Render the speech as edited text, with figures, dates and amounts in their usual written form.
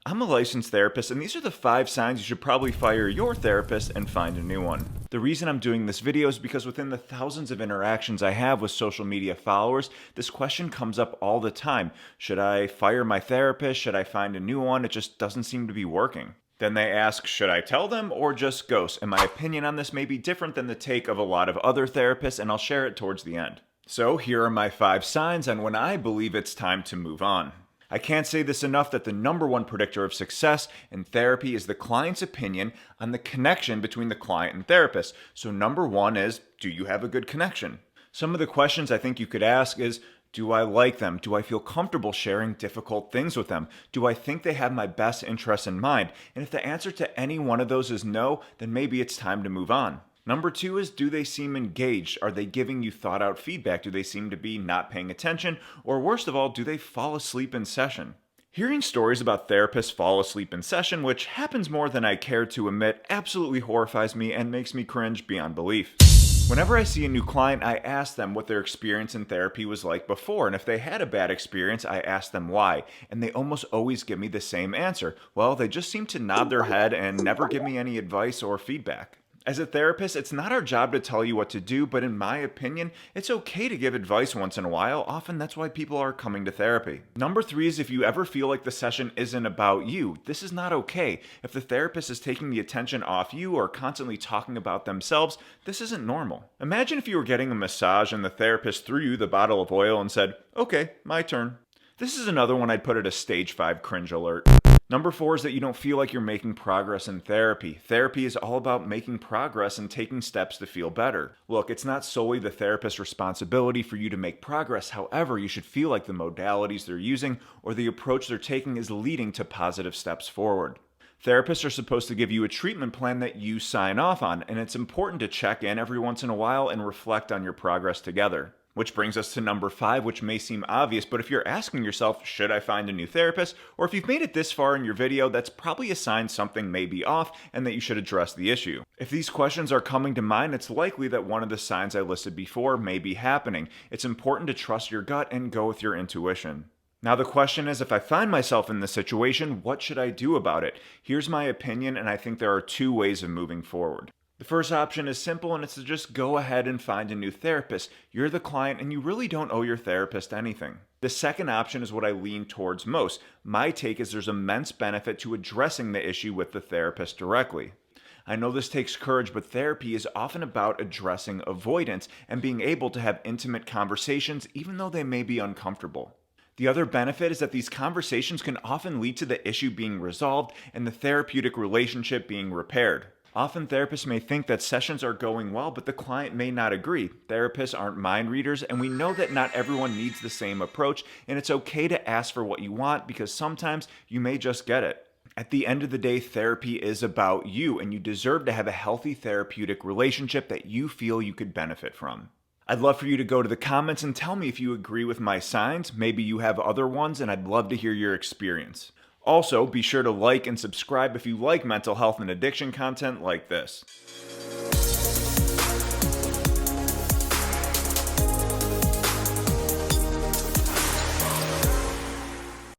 I'm a licensed therapist, and these are the 5 signs you should probably fire your therapist and find a new one. The reason I'm doing this video is because within the thousands of interactions I have with social media followers, this question comes up all the time. Should I fire my therapist? Should I find a new one? It just doesn't seem to be working. Then they ask, should I tell them or just ghost? And my opinion on this may be different than the take of a lot of other therapists, and I'll share it towards the end. So here are my 5 signs on when I believe it's time to move on. I can't say this enough that the number one predictor of success in therapy is the client's opinion on the connection between the client and therapist. So number one is, do you have a good connection? Some of the questions I think you could ask is, do I like them? Do I feel comfortable sharing difficult things with them? Do I think they have my best interests in mind? And if the answer to any one of those is no, then maybe it's time to move on. Number 2 is, do they seem engaged? Are they giving you thought out feedback? Do they seem to be not paying attention? Or worst of all, do they fall asleep in session? Hearing stories about therapists fall asleep in session, which happens more than I care to admit, absolutely horrifies me and makes me cringe beyond belief. Whenever I see a new client, I ask them what their experience in therapy was like before, and if they had a bad experience, I ask them why, and they almost always give me the same answer. Well, they just seem to nod their head and never give me any advice or feedback. As a therapist, it's not our job to tell you what to do, but in my opinion, it's okay to give advice once in a while. Often that's why people are coming to therapy. Number 3 is, if you ever feel like the session isn't about you, this is not okay. If the therapist is taking the attention off you or constantly talking about themselves, this isn't normal. Imagine if you were getting a massage and the therapist threw you the bottle of oil and said, "Okay, my turn." This is another one I'd put at a stage 5 cringe alert. Number 4 is that you don't feel like you're making progress in therapy. Therapy is all about making progress and taking steps to feel better. Look, it's not solely the therapist's responsibility for you to make progress. However, you should feel like the modalities they're using or the approach they're taking is leading to positive steps forward. Therapists are supposed to give you a treatment plan that you sign off on, and it's important to check in every once in a while and reflect on your progress together. Which brings us to number 5, which may seem obvious, but if you're asking yourself, should I find a new therapist? Or if you've made it this far in your video, that's probably a sign something may be off and that you should address the issue. If these questions are coming to mind, it's likely that one of the signs I listed before may be happening. It's important to trust your gut and go with your intuition. Now the question is, if I find myself in this situation, what should I do about it? Here's my opinion, and I think there are 2 ways of moving forward. The first option is simple, and it's to just go ahead and find a new therapist. You're the client and you really don't owe your therapist anything. The second option is what I lean towards most. My take is there's immense benefit to addressing the issue with the therapist directly. I know this takes courage, but therapy is often about addressing avoidance and being able to have intimate conversations even though they may be uncomfortable. The other benefit is that these conversations can often lead to the issue being resolved and the therapeutic relationship being repaired. Often therapists may think that sessions are going well, but the client may not agree. Therapists aren't mind readers, and we know that not everyone needs the same approach, and it's okay to ask for what you want because sometimes you may just get it. At the end of the day, therapy is about you, and you deserve to have a healthy therapeutic relationship that you feel you could benefit from. I'd love for you to go to the comments and tell me if you agree with my signs. Maybe you have other ones, and I'd love to hear your experience. Also, be sure to like and subscribe if you like mental health and addiction content like this.